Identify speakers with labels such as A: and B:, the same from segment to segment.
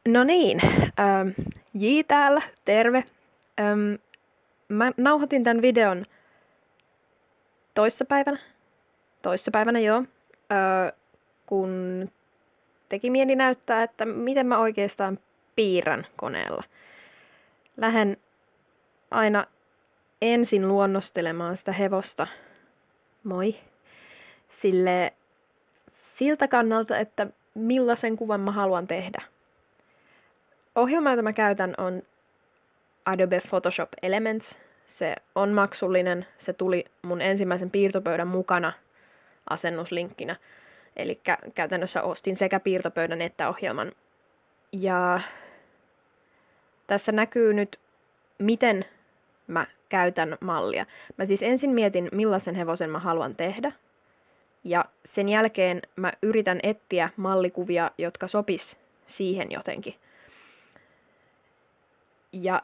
A: No niin, J täällä, terve. Mä nauhoitin tämän videon toissapäivänä joo, kun teki mieli näyttää, että miten mä oikeastaan piirrän koneella. Lähden aina ensin luonnostelemaan sitä hevosta, moi, siltä kannalta, että millaisen kuvan mä haluan tehdä. Ohjelma, jota mä käytän, on Adobe Photoshop Elements. Se on maksullinen. Se tuli mun ensimmäisen piirtopöydän mukana asennuslinkkinä. Eli käytännössä ostin sekä piirtopöydän että ohjelman. Ja tässä näkyy nyt, miten mä käytän mallia. Mä siis ensin mietin, millaisen hevosen mä haluan tehdä. Ja sen jälkeen mä yritän etsiä mallikuvia, jotka sopis siihen jotenkin. Ja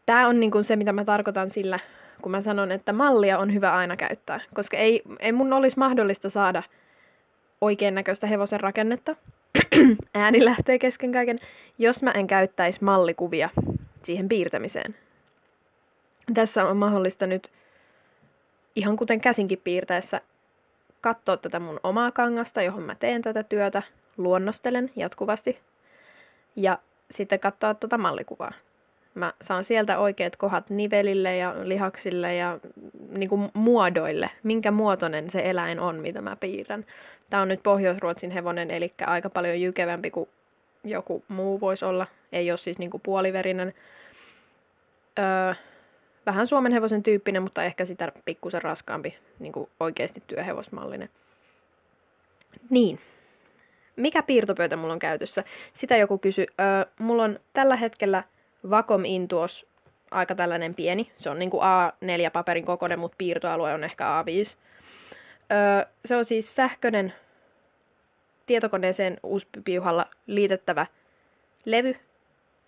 A: tää on niin kuin se, mitä mä tarkoitan sillä, kun mä sanon, että mallia on hyvä aina käyttää. Koska ei mun olisi mahdollista saada oikein näköistä hevosen rakennetta. Ääni lähtee kesken kaiken, jos mä en käyttäisi mallikuvia siihen piirtämiseen. Tässä on mahdollista nyt, ihan kuten käsinkin piirtäessä, katsoa tätä mun omaa kangasta, johon mä teen tätä työtä, luonnostelen jatkuvasti, ja sitten katsoa tätä mallikuvaa. Mä saan sieltä oikeat kohdat nivelille ja lihaksille ja niin kuin muodoille, minkä muotoinen se eläin on, mitä mä piirrän. Tää on nyt Pohjois-Ruotsin hevonen, eli aika paljon jykevämpi kuin joku muu voisi olla. Ei ole siis niin kuin puoliverinen. Vähän Suomen hevosen tyyppinen, mutta ehkä sitä pikkusen raskaampi, niin kuin oikeasti työhevosmallinen. Niin. Mikä piirtopöytä mulla on käytössä? Sitä joku kysyi. Mulla on tällä hetkellä Wacom Intuos, aika tällainen pieni. Se on niin kuin A4-paperin kokoinen, mutta piirtoalue on ehkä A5. Se on siis sähköinen tietokoneeseen USB-piuhalla liitettävä levy,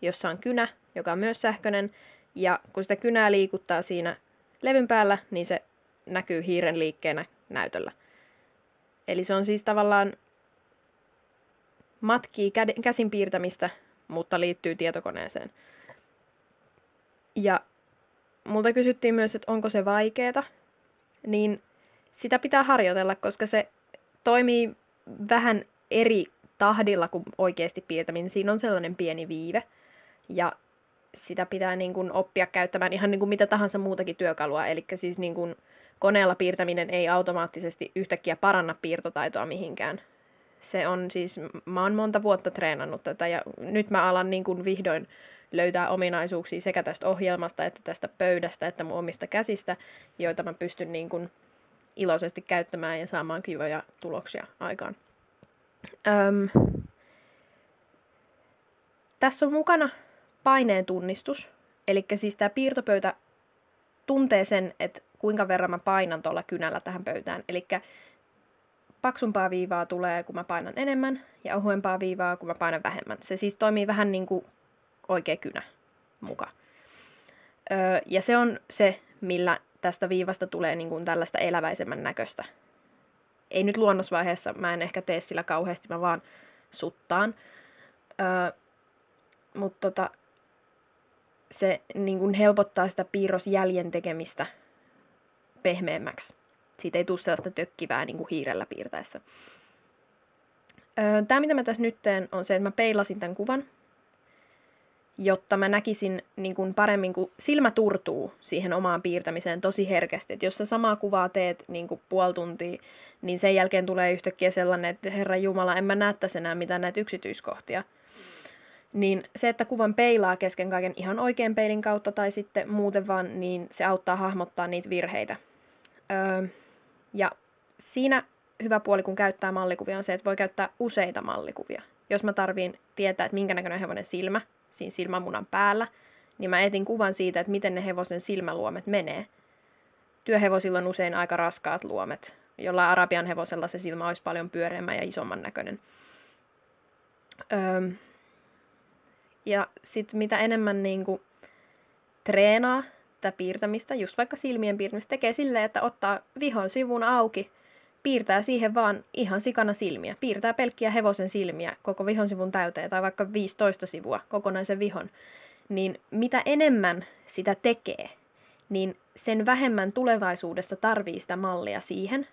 A: jossa on kynä, joka on myös sähköinen. Ja kun sitä kynää liikuttaa siinä levyn päällä, niin se näkyy hiiren liikkeenä näytöllä. Eli se on siis tavallaan matkii käsin piirtämistä, mutta liittyy tietokoneeseen. Ja multa kysyttiin myös, että onko se vaikeeta, niin sitä pitää harjoitella, koska se toimii vähän eri tahdilla kuin oikeasti piirtäminen. Siinä on sellainen pieni viive, ja sitä pitää niin kuin oppia käyttämään ihan niin kuin mitä tahansa muutakin työkalua. Eli siis niin kuin koneella piirtäminen ei automaattisesti yhtäkkiä paranna piirtotaitoa mihinkään. Se on siis, mä oon monta vuotta treenannut tätä, ja nyt mä alan niin kuin vihdoin löytää ominaisuuksia sekä tästä ohjelmasta, että tästä pöydästä, että mun omista käsistä, joita mä pystyn niin kuin iloisesti käyttämään ja saamaan kivoja tuloksia aikaan. Tässä on mukana paineen tunnistus, eli siis tämä piirtopöytä tuntee sen, että kuinka verran mä painan tuolla kynällä tähän pöytään. Eli paksumpaa viivaa tulee, kun mä painan enemmän, ja ohuempaa viivaa, kun mä painan vähemmän. Se siis toimii vähän niin kuin oikea kynä muka. Ja se on se, millä tästä viivasta tulee niin kuin tällaista eläväisemmän näköistä. Ei nyt luonnosvaiheessa, mä en ehkä tee sillä kauheasti, mä vaan suttaan. Mutta se niin kuin helpottaa sitä piirrosjäljen tekemistä pehmeämmäksi. Siitä ei tule sellaista tökkivää niin kuin hiirellä piirtäessä. Tämä, mitä mä tässä nyt teen, on se, että mä peilasin tämän kuvan, jotta mä näkisin niin kuin paremmin, kun silmä turtuu siihen omaan piirtämiseen tosi herkästi. Et jos sä samaa kuvaa teet niin kuin puoli tuntia, niin sen jälkeen tulee yhtäkkiä sellainen, että Herra Jumala, en mä näe tässä enää mitään näitä yksityiskohtia. Niin se, että kuvan peilaa kesken kaiken ihan oikean peilin kautta tai sitten muuten vaan, niin se auttaa hahmottaa niitä virheitä. Ja siinä hyvä puoli, kun käyttää mallikuvia, on se, että voi käyttää useita mallikuvia. Jos mä tarviin tietää, että minkä näköinen hevonen silmä siinä silmämunan päällä, niin mä etin kuvan siitä, että miten ne hevosen silmäluomet menee. Työhevosilla on usein aika raskaat luomet. Jollain arabian hevosella se silmä olisi paljon pyöreämmän ja isomman näköinen. Ja sitten mitä enemmän niinku treenaa tätä piirtämistä, just vaikka silmien piirtämistä, tekee silleen, että ottaa vihon sivun auki piirtää siihen vaan ihan sikana silmiä. Piirtää pelkkiä hevosen silmiä koko vihon sivun täyteen tai vaikka 15 sivua kokonaisen vihon. Niin mitä enemmän sitä tekee, niin sen vähemmän tulevaisuudessa tarvii sitä mallia siihen,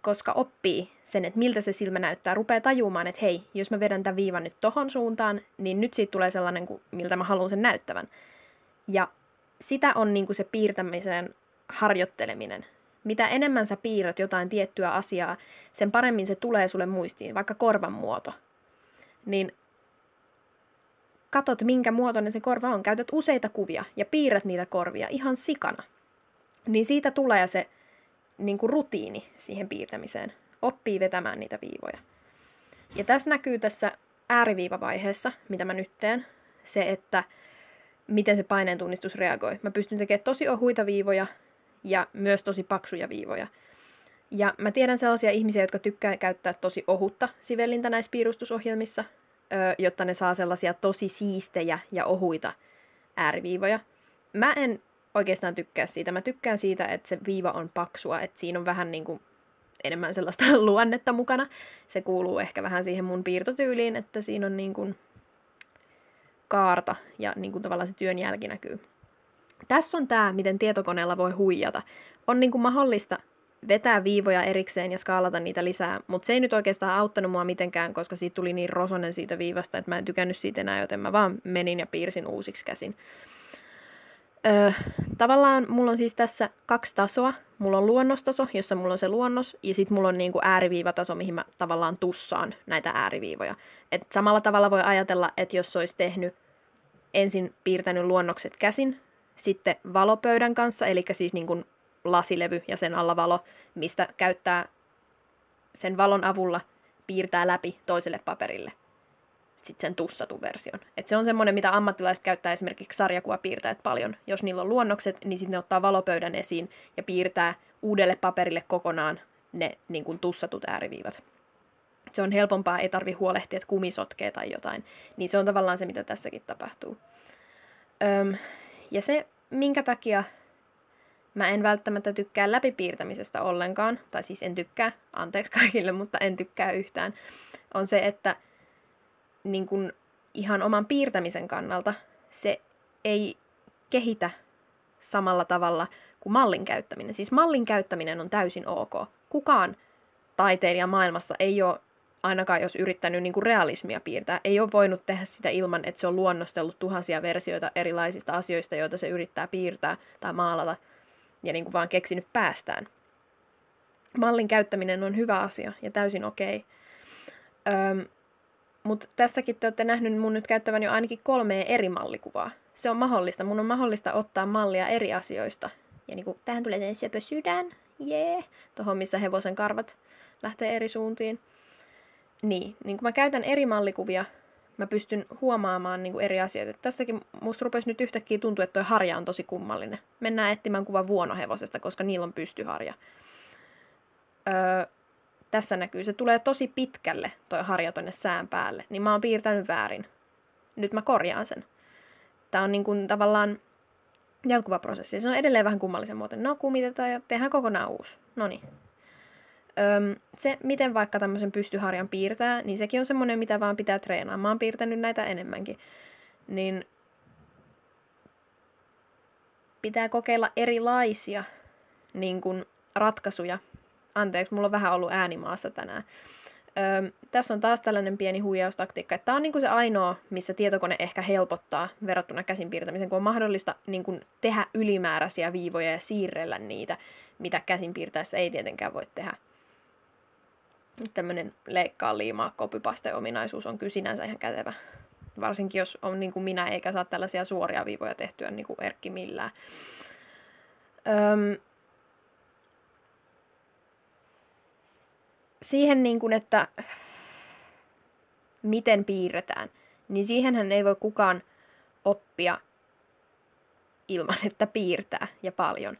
A: koska oppii sen, että miltä se silmä näyttää, rupeaa tajumaan, että hei, jos mä vedän tämän viivan nyt tohon suuntaan, niin nyt siitä tulee sellainen, miltä mä haluan sen näyttävän. Ja sitä on niin kuin se piirtämisen harjoitteleminen. Mitä enemmän sä piirrät jotain tiettyä asiaa, sen paremmin se tulee sulle muistiin, vaikka korvan muoto. Niin katot, minkä muotoinen se korva on, käytät useita kuvia ja piirrät niitä korvia ihan sikana. Niin siitä tulee se niin kuin rutiini siihen piirtämiseen. Oppii vetämään niitä viivoja. Ja tässä näkyy tässä ääriviivavaiheessa, mitä mä nyt teen, se, että miten se paineentunnistus reagoi. Mä pystyn tekemään tosi ohuita viivoja ja myös tosi paksuja viivoja. Ja mä tiedän sellaisia ihmisiä, jotka tykkää käyttää tosi ohutta sivellintä näissä piirustusohjelmissa, jotta ne saa sellaisia tosi siistejä ja ohuita ääriviivoja. Mä en oikeastaan tykkää siitä. Mä tykkään siitä, että se viiva on paksua, että siinä on vähän niin kuin enemmän sellaista luonnetta mukana. Se kuuluu ehkä vähän siihen mun piirtotyyliin, että siinä on niin kuin kaarta ja niin kuin tavallaan se työn jälki näkyy. Tässä on tämä, miten tietokoneella voi huijata. On niin kuin mahdollista vetää viivoja erikseen ja skaalata niitä lisää, mutta se ei nyt oikeastaan auttanut mua mitenkään, koska siitä tuli niin rosonen siitä viivasta, että mä en tykännyt siitä enää, joten mä vaan menin ja piirsin uusiksi käsin. Tavallaan mulla on siis tässä 2 tasoa. Mulla on luonnostaso, jossa mulla on se luonnos, ja sitten mulla on niinku ääriviivataso, mihin mä tavallaan tussaan näitä ääriviivoja. Et samalla tavalla voi ajatella, että jos olisi tehnyt ensin piirtänyt luonnokset käsin, sitten valopöydän kanssa, eli siis niinku lasilevy ja sen alla valo, mistä käyttää sen valon avulla piirtää läpi toiselle paperille sitten sen tussatun version. Et se on semmoinen, mitä ammattilaiset käyttää esimerkiksi sarjakuvapiirtäjät paljon. Jos niillä on luonnokset, niin sitten ne ottaa valopöydän esiin ja piirtää uudelle paperille kokonaan ne niin kuin tussatut ääriviivat. Se on helpompaa, ei tarvi huolehtia, että kumi sotkee tai jotain. Niin se on tavallaan se, mitä tässäkin tapahtuu. Ja se, minkä takia mä en välttämättä tykkää läpipiirtämisestä ollenkaan, tai siis en tykkää, anteeksi kaikille, mutta en tykkää yhtään, on se, että niin kuin ihan oman piirtämisen kannalta se ei kehitä samalla tavalla kuin mallin käyttäminen. Siis mallin käyttäminen on täysin ok. Kukaan taiteilija maailmassa ei ole, ainakaan jos yrittänyt niin kuin realismia piirtää, ei ole voinut tehdä sitä ilman, että se on luonnostellut tuhansia versioita erilaisista asioista, joita se yrittää piirtää tai maalata, ja niin kuin vaan keksinyt päästään. Mallin käyttäminen on hyvä asia ja täysin okei. Mutta tässäkin te olette nähnyt mun nyt käyttävän jo ainakin 3 eri mallikuvaa. Se on mahdollista. Mun on mahdollista ottaa mallia eri asioista. Ja niin kuin, tähän tulee sepö sydän. Jee. Tuohon, missä hevosen karvat lähtee eri suuntiin. Niin kun mä käytän eri mallikuvia, mä pystyn huomaamaan niin kuin eri asioita. Tässäkin musta rupesi nyt yhtäkkiä tuntua, että toi harja on tosi kummallinen. Mennään etsimään kuvan vuonohevosesta, koska niillä on pystyharja. Tässä näkyy, se tulee tosi pitkälle toi harja tonne sään päälle, niin mä oon piirtänyt väärin. Nyt mä korjaan sen. Tää on niin kuin tavallaan jatkuva prosessi. Se on edelleen vähän kummallisen muotoinen. No, kumitetaan ja tehdään kokonaan uusi. Noniin. Se, miten vaikka tämmöisen pystyharjan piirtää, niin sekin on semmoinen, mitä vaan pitää treenaa. Mä oon piirtänyt näitä enemmänkin. Niin pitää kokeilla erilaisia niin kuin ratkaisuja. Anteeksi, mulla on vähän ollut äänimaassa tänään. Tässä on taas tällainen pieni huijaustaktiikka. Tämä on niin kuin se ainoa, missä tietokone ehkä helpottaa verrattuna käsin piirtämiseen, kun on mahdollista niin kuin tehdä ylimääräisiä viivoja ja siirrellä niitä, mitä käsin piirtäessä ei tietenkään voi tehdä. Tämmöinen leikkaa liimaa copypaste-ominaisuus on kyllä sinänsä ihan kätevä. Varsinkin jos on niin kuin minä, eikä saa tällaisia suoria viivoja tehtyä niin kuin Erkki millään. Siihen, niin kuin, että miten piirretään, niin siihenhän ei voi kukaan oppia ilman, että piirtää ja paljon.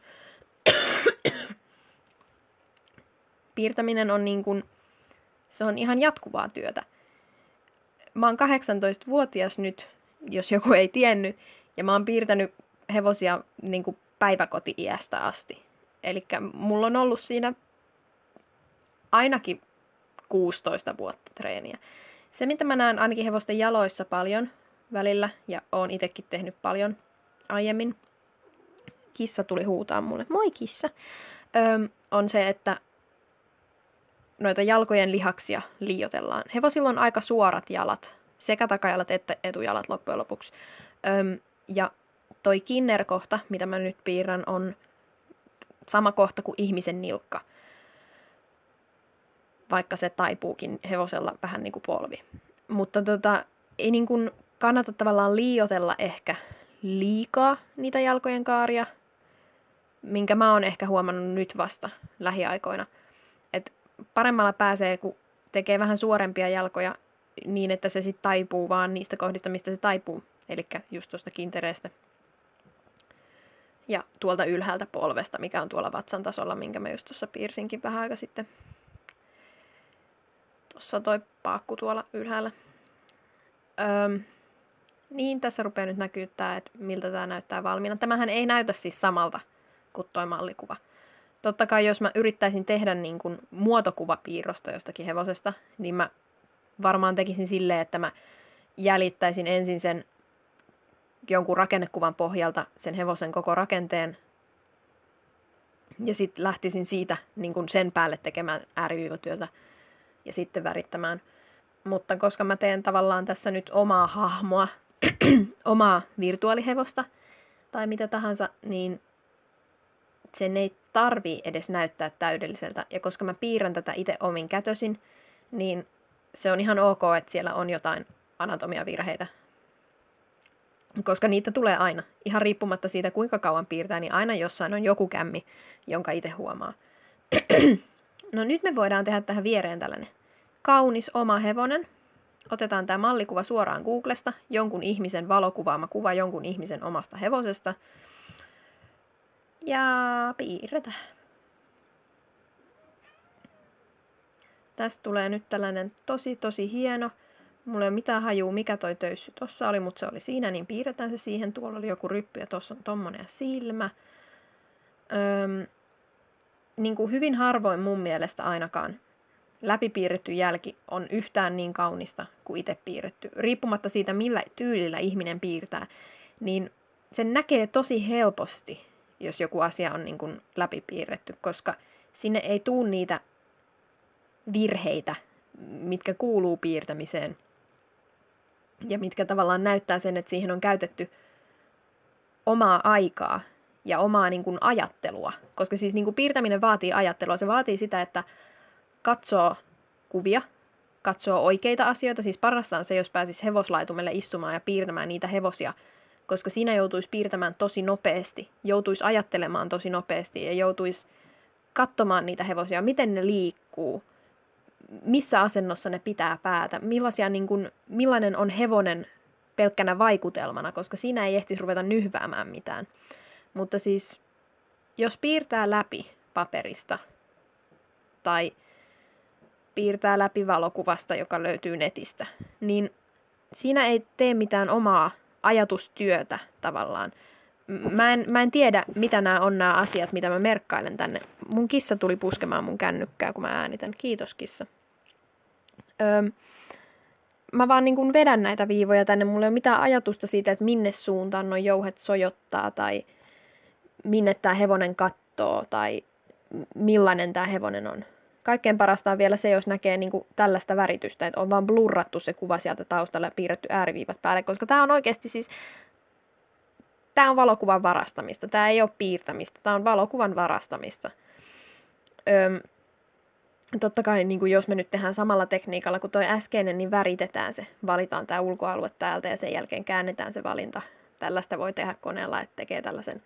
A: Piirtäminen on niin kuin, se on ihan jatkuvaa työtä. Mä oon 18-vuotias nyt, jos joku ei tiennyt, ja mä oon piirtänyt hevosia niin kuin päiväkoti-iästä asti. Elikkä mulla on ollut siinä ainakin 16 vuotta treeniä. Se, mitä mä näen ainakin hevosten jaloissa paljon välillä, ja oon itsekin tehnyt paljon aiemmin, kissa tuli huutaa mulle, moi kissa, on se, että noita jalkojen lihaksia liioitellaan. Hevosilla on aika suorat jalat, sekä takajalat että etujalat loppujen lopuksi. Ja toi kinnerkohta, mitä mä nyt piirrän, on sama kohta kuin ihmisen nilkka, vaikka se taipuukin hevosella vähän niin kuin polvi. Mutta ei niin kuin kannata tavallaan liioitella ehkä liikaa niitä jalkojen kaaria, minkä mä oon ehkä huomannut nyt vasta lähiaikoina. Et paremmalla pääsee, kun tekee vähän suorempia jalkoja niin, että se sitten taipuu vaan niistä kohdista, mistä se taipuu. Eli just tuosta kintereestä. Ja tuolta ylhäältä polvesta, mikä on tuolla vatsan tasolla, minkä mä just tuossa piirsinkin vähän aika sitten. Tuossa toi paakku tuolla ylhäällä. Niin, tässä rupeaa nyt näkyy tää, että miltä tää näyttää valmiina. Tämähän ei näytä siis samalta kuin toi mallikuva. Totta kai jos mä yrittäisin tehdä niin kuin muotokuvapiirrosta jostakin hevosesta, niin mä varmaan tekisin silleen, että mä jäljittäisin ensin sen jonkun rakennekuvan pohjalta sen hevosen koko rakenteen ja sitten lähtisin siitä niin kuin sen päälle tekemään ääriviivatyötä ja sitten värittämään. Mutta koska mä teen tavallaan tässä nyt omaa hahmoa, omaa virtuaalihevosta tai mitä tahansa, niin sen ei tarvii edes näyttää täydelliseltä. Ja koska mä piirrän tätä itse omin kätösin, niin se on ihan ok, että siellä on jotain anatomiavirheitä. Koska niitä tulee aina. Ihan riippumatta siitä, kuinka kauan piirtää, niin aina jossain on joku kämmi, jonka itse huomaa. No nyt me voidaan tehdä tähän viereen tällainen kaunis oma hevonen. Otetaan tämä mallikuva suoraan Googlesta, jonkun ihmisen valokuvaama kuva jonkun ihmisen omasta hevosesta. Ja piirretään. Tästä tulee nyt tällainen tosi hieno. Mulla ei ole mitään hajua, mikä toi töyssy tossa oli, mutta se oli siinä, niin piirretään se siihen. Tuolla oli joku ryppy ja tossa on tommonen silmä. Niin kuin hyvin harvoin mun mielestä ainakaan läpipiirretty jälki on yhtään niin kaunista kuin itse piirretty. Riippumatta siitä, millä tyylillä ihminen piirtää, niin sen näkee tosi helposti, jos joku asia on niin kuin läpipiirretty, koska sinne ei tule niitä virheitä, mitkä kuuluu piirtämiseen ja mitkä tavallaan näyttää sen, että siihen on käytetty omaa aikaa ja omaa niin kuin ajattelua. Koska siis niin kuin piirtäminen vaatii ajattelua. Se vaatii sitä, että katsoo kuvia, katsoo oikeita asioita. Siis parasta on se, jos pääsisi hevoslaitumelle istumaan ja piirtämään niitä hevosia, koska siinä joutuisi piirtämään tosi nopeasti, joutuisi ajattelemaan tosi nopeasti ja joutuisi katsomaan niitä hevosia, miten ne liikkuu, missä asennossa ne pitää päätä, millainen on hevonen pelkkänä vaikutelmana, koska siinä ei ehtisi ruveta nyhväämään mitään. Mutta siis, jos piirtää läpi paperista tai piirtää läpi valokuvasta, joka löytyy netistä, niin siinä ei tee mitään omaa ajatustyötä tavallaan. Mä en tiedä, mitä nämä asiat, mitä mä merkkailen tänne. Mun kissa tuli puskemaan mun kännykkää, kun mä äänitän. Kiitos, kissa. Mä vaan niin kuin vedän näitä viivoja tänne. Mulla ei ole mitään ajatusta siitä, että minne suuntaan nuo jouhet sojottaa tai minne tää hevonen kattoo tai millainen tää hevonen on. Kaikkein parasta on vielä se, jos näkee niin kuin tällaista väritystä, että on vaan blurrattu se kuva sieltä taustalla ja piirretty ääriviivat päälle, koska tää on oikeasti siis tää on valokuvan varastamista. Tää ei ole piirtämistä. Tää on valokuvan varastamista. Totta kai, niin kuin jos me nyt tehdään samalla tekniikalla kuin toi äskeinen, niin väritetään se. Valitaan tää ulkoalue täältä ja sen jälkeen käännetään se valinta. Tällaista voi tehdä koneella, että tekee tällaisen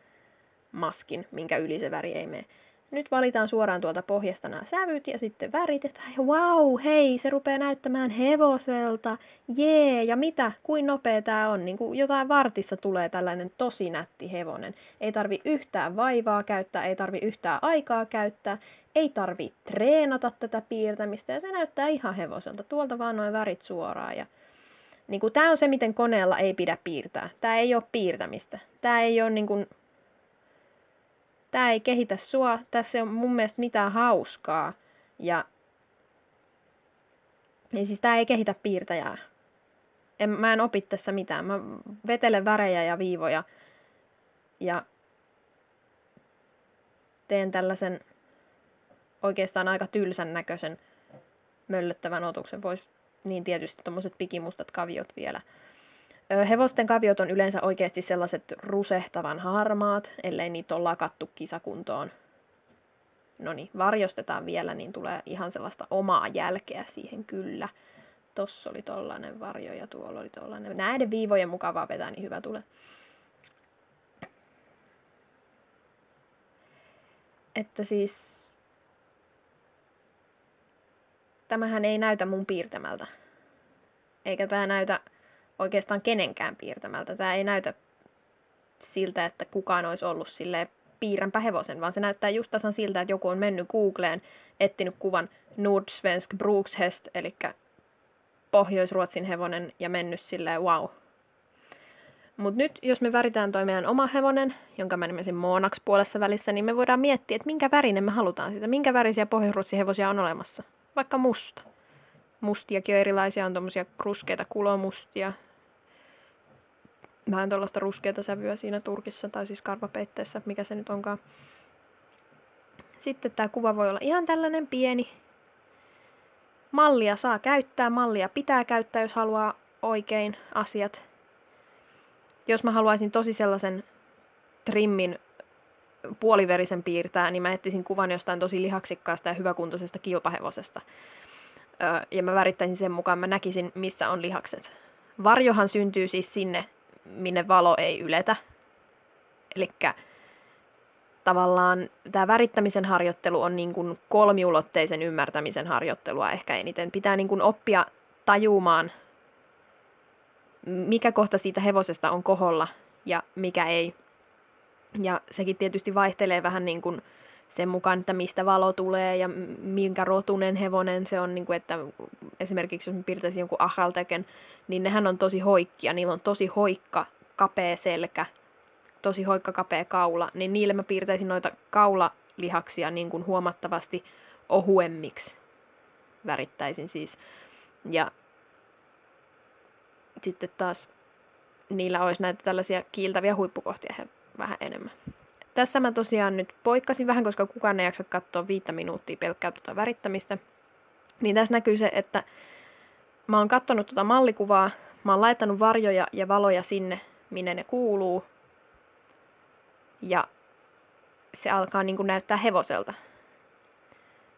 A: maskin, minkä yli se väri ei mene. Nyt valitaan suoraan tuolta pohjasta nämä sävyt ja sitten väritetään. Ja wow, hei, se rupeaa näyttämään hevoselta. Jee, ja mitä? Kuin nopea tää on? Niin kuin jotain vartissa tulee tällainen tosi nätti hevonen. Ei tarvi yhtään vaivaa käyttää, ei tarvi yhtään aikaa käyttää, ei tarvi treenata tätä piirtämistä ja se näyttää ihan hevoselta. Tuolta vaan noin värit suoraan. Ja niin kuin tää on se, miten koneella ei pidä piirtää. Tää ei ole piirtämistä. Tää ei ole niin kuin tää ei kehitä sua, tässä ei ole mun mielestä mitään hauskaa. Ja Niin siis tää ei kehitä piirtäjää. Mä en opi tässä mitään. Mä vetelen värejä ja viivoja ja teen tällaisen oikeastaan aika tylsän näköisen möllöttävän otuksen. Vois niin tietysti tommoset pikimustat kaviot vielä. Hevosten kaviot on yleensä oikeasti sellaiset rusehtavan harmaat, ellei niitä ole lakattu kisakuntoon. No niin, varjostetaan vielä, niin tulee ihan sellaista omaa jälkeä siihen kyllä. Tossa oli tollanen varjo ja tuolla oli tollanen. Näiden viivojen mukavaa vetää, niin hyvä tulee. Että siis tämähän ei näytä mun piirtämältä. Eikä tää näytä oikeastaan kenenkään piirtämältä. Tää ei näytä siltä, että kukaan olisi ollut silleen piirränpä hevosen, vaan se näyttää just tasan siltä, että joku on mennyt Googleen, etsinyt kuvan Nordsvensk Brukshäst, eli Pohjois-Ruotsin hevonen, ja mennyt silleen wow. Mut nyt, jos me väritään toi meidän oma hevonen, jonka mä nimesin Moonaksi puolessa välissä, niin me voidaan miettiä, että minkä värinen me halutaan sitä. Minkä värisiä Pohjois-Ruotsin hevosia on olemassa. Vaikka musta. Mustiakin on erilaisia, on tommosia ruskeita kulomustia. Vähän tuollaista ruskeata sävyä siinä turkissa, tai siis karvapeitteessä, mikä se nyt onkaan. Sitten tää kuva voi olla ihan tällainen pieni. Mallia saa käyttää, mallia pitää käyttää, jos haluaa oikein asiat. Jos mä haluaisin tosi sellaisen trimmin puoliverisen piirtää, niin mä etsisin kuvan jostain tosi lihaksikkaasta ja hyväkuntoisesta kilpahevosesta. Ja mä värittäisin sen mukaan, mä näkisin, missä on lihakset. Varjohan syntyy siis sinne, minne valo ei yletä. Elikkä tavallaan tämä värittämisen harjoittelu on niin kuin kolmiulotteisen ymmärtämisen harjoittelua ehkä eniten. Pitää niin kuin oppia tajumaan, mikä kohta siitä hevosesta on koholla ja mikä ei. Ja sekin tietysti vaihtelee vähän niin kuin sen mukaan, että mistä valo tulee ja minkä rotunen hevonen se on. Niin kuin että esimerkiksi jos mä piirtäisin jonkun Achalteken, niin nehän on tosi hoikkia. Niillä on tosi hoikka, kapea selkä, tosi hoikka, kapea kaula. Niin niille mä piirtäisin noita kaulalihaksia niin kuin huomattavasti ohuemmiksi. Värittäisin siis. Ja sitten taas niillä olisi näitä tällaisia kiiltäviä huippukohtia vähän enemmän. Tässä mä tosiaan nyt poikkasin vähän, koska kukaan ei jaksa katsoa 5 minuuttia pelkkää tuota värittämistä. Niin tässä näkyy se, että mä oon katsonut tuota mallikuvaa, mä oon laittanut varjoja ja valoja sinne, minne ne kuuluu. Ja se alkaa niin kuin näyttää hevoselta.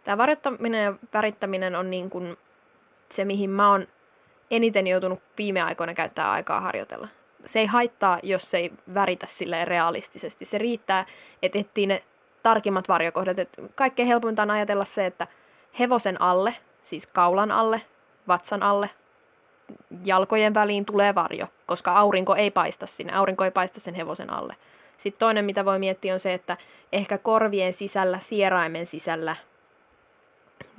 A: Tämä varjottaminen ja värittäminen on niin kuin se, mihin mä oon eniten joutunut viime aikoina käyttää aikaa harjoitella. Se ei haittaa, jos se ei väritä silleen realistisesti. Se riittää, että etsii ne tarkimmat varjokohdat. Et kaikkein helpointa on ajatella se, että hevosen alle, siis kaulan alle, vatsan alle, jalkojen väliin tulee varjo, koska aurinko ei paista sinne. Aurinko ei paista sen hevosen alle. Sitten toinen, mitä voi miettiä, on se, että ehkä korvien sisällä, sieraimen sisällä,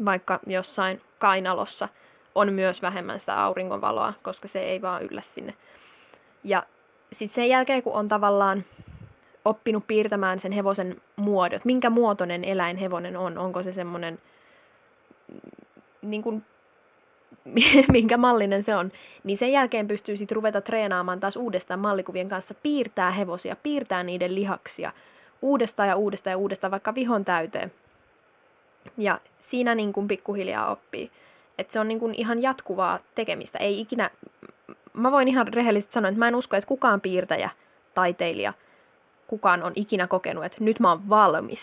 A: vaikka jossain kainalossa, on myös vähemmän sitä auringonvaloa, koska se ei vaan yllä sinne. Ja sitten sen jälkeen, kun on tavallaan oppinut piirtämään sen hevosen muodot, minkä muotoinen eläin hevonen on, onko se semmoinen, niin kuin, minkä mallinen se on, niin sen jälkeen pystyy sitten ruveta treenaamaan taas uudestaan mallikuvien kanssa, piirtää hevosia, piirtää niiden lihaksia, uudestaan ja uudestaan ja uudestaan, vaikka vihon täyteen. Ja siinä niin kuin pikkuhiljaa oppii. Että se on niin kuin ihan jatkuvaa tekemistä. Ei ikinä, mä voin ihan rehellisesti sanoa, että mä en usko, että kukaan piirtäjä, taiteilija, kukaan on ikinä kokenut, että nyt mä oon valmis,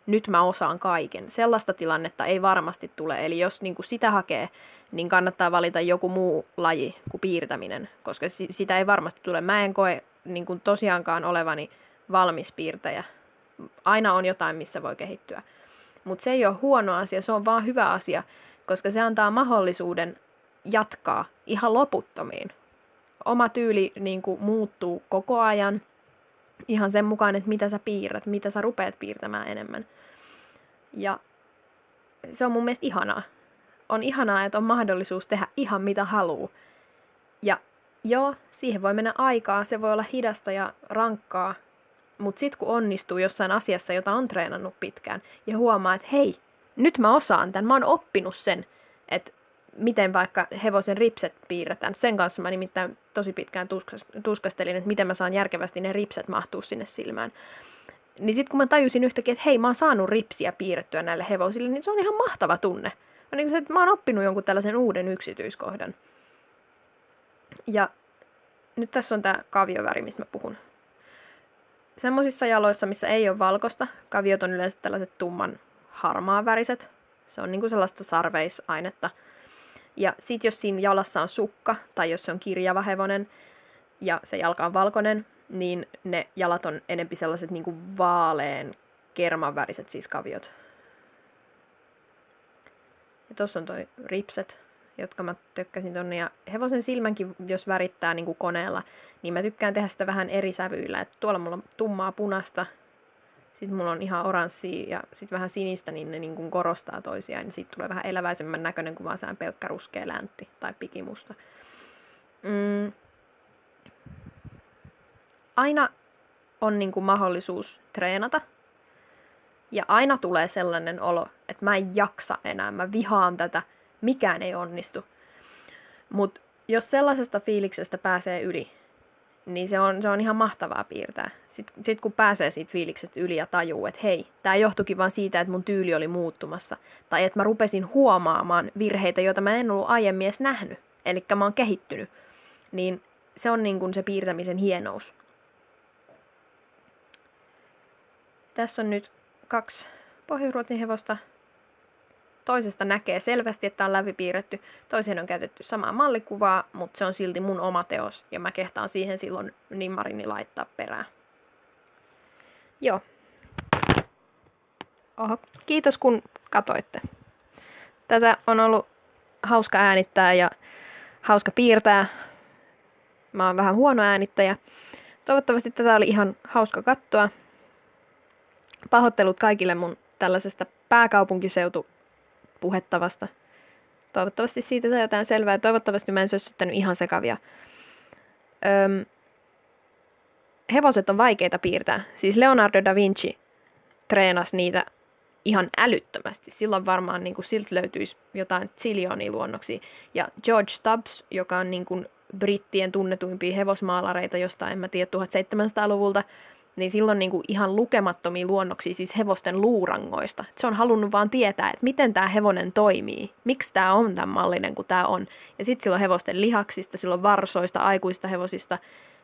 A: nyt mä osaan kaiken. Sellaista tilannetta ei varmasti tule. Eli jos niin kuin sitä hakee, niin kannattaa valita joku muu laji kuin piirtäminen, koska sitä ei varmasti tule. Mä en koe niin kuin tosiaankaan olevani valmis piirtäjä. Aina on jotain, missä voi kehittyä. Mutta se ei ole huono asia, se on vaan hyvä asia, koska se antaa mahdollisuuden jatkaa ihan loputtomiin. Oma tyyli niin kuin muuttuu koko ajan ihan sen mukaan, että mitä sä piirrät, mitä sä rupeat piirtämään enemmän. Ja se on mun mielestä ihanaa. On ihanaa, että on mahdollisuus tehdä ihan mitä haluaa. Ja joo, siihen voi mennä aikaa, se voi olla hidasta ja rankkaa, mutta sitten kun onnistuu jossain asiassa, jota on treenannut pitkään, ja huomaa, että hei, nyt mä osaan tämän, mä oon oppinut sen, että miten vaikka hevosen ripset piirretään. Sen kanssa mä nimittäin tosi pitkään tuskastelin, että miten mä saan järkevästi ne ripset mahtuu sinne silmään. Niin sitten kun mä tajusin yhtäkkiä, että hei, mä oon saanut ripsiä piirrettyä näille hevosille, niin se on ihan mahtava tunne. Mä oon oppinut jonkun tällaisen uuden yksityiskohdan. Ja nyt tässä on tää kavioväri, mistä mä puhun. Semmoisissa jaloissa, missä ei ole valkoista, kaviot on yleensä tällaiset tumman harmaan väriset. Se on niinku sellaista sarveisainetta. Ja sit jos siinä jalassa on sukka, tai jos se on kirjava hevonen, ja se jalka on valkoinen, niin ne jalat on enempi sellaiset niinku vaalean kerman väriset, siis kaviot. Ja tossa on toi ripset, jotka mä tykkäsin tonne. Ja hevosen silmänkin, jos värittää niinku koneella, niin mä tykkään tehdä sitä vähän eri sävyillä. Et tuolla mulla on tummaa punasta, sitten mulla on ihan oranssia ja sitten vähän sinistä, niin ne niinku korostaa toisiaan. Niin siitä tulee vähän eläväisemmän näköinen kuin vaan sään pelkkä ruskea läntti tai pikimusta. Aina on niinku mahdollisuus treenata. Ja aina tulee sellainen olo, että mä en jaksa enää, mä vihaan tätä, mikään ei onnistu. Mutta jos sellaisesta fiiliksestä pääsee yli, niin se on ihan mahtavaa piirtää. Sitten kun pääsee siitä fiiliksestä yli ja tajuu, että hei, tää johtuikin vaan siitä, että mun tyyli oli muuttumassa. Tai että mä rupesin huomaamaan virheitä, joita mä en ollut aiemmin edes nähnyt. Eli mä oon kehittynyt. Niin se on niin kuin se piirtämisen hienous. Tässä on nyt 2 pohjoisruotsin hevosta. Toisesta näkee selvästi, että on läpipiirretty. Toiseen on käytetty samaa mallikuvaa, mutta se on silti mun oma teos. Ja mä kehtaan siihen silloin nimmarini laittaa perään. Joo. Oho, kiitos kun katoitte. Tätä on ollut hauska äänittää ja hauska piirtää. Mä oon vähän huono äänittäjä. Toivottavasti tätä oli ihan hauska katsoa. Pahoittelut kaikille mun tällaisesta pääkaupunkiseutupuhettavasta. Toivottavasti siitä saa jotain selvää. Toivottavasti mä en sössyttänyt ihan sekavia. Hevoset on vaikeita piirtää. Siis Leonardo da Vinci treenasi niitä ihan älyttömästi. Silloin varmaan niin kuin siltä löytyisi jotain ziljoonia luonnoksia. Ja George Stubbs, joka on niin kuin brittien tunnetuimpia hevosmaalareita jostain, en mä tiedä, 1700-luvulta, niin silloin niin kuin ihan lukemattomia luonnoksia siis hevosten luurangoista. Se on halunnut vaan tietää, että miten tämä hevonen toimii, miksi tämä on tämän mallinen kuin tämä on. Ja sitten silloin hevosten lihaksista, silloin varsoista, aikuista hevosista.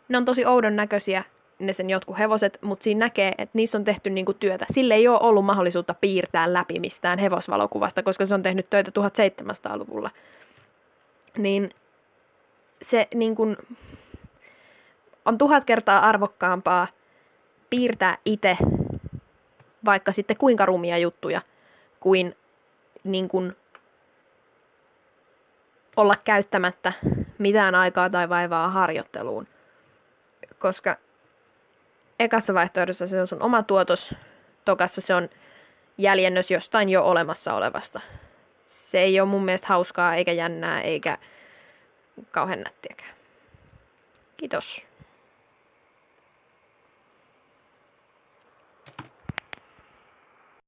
A: Ne on tosi oudon näköisiä, ne sen jotkut hevoset, mutta siinä näkee, että niissä on tehty niinku työtä. Sille ei ole ollut mahdollisuutta piirtää läpi mistään hevosvalokuvasta, koska se on tehnyt töitä 1700-luvulla. Niin se niinku on 1000 kertaa arvokkaampaa piirtää itse vaikka sitten kuinka rumia juttuja, kuin niinku olla käyttämättä mitään aikaa tai vaivaa harjoitteluun. Koska ekassa vaihtoehdossa se on sun oma tuotos, tokassa se on jäljennös jostain jo olemassa olevasta. Se ei ole mun mielestä hauskaa, eikä jännää, eikä kauhean nättiäkään. Kiitos.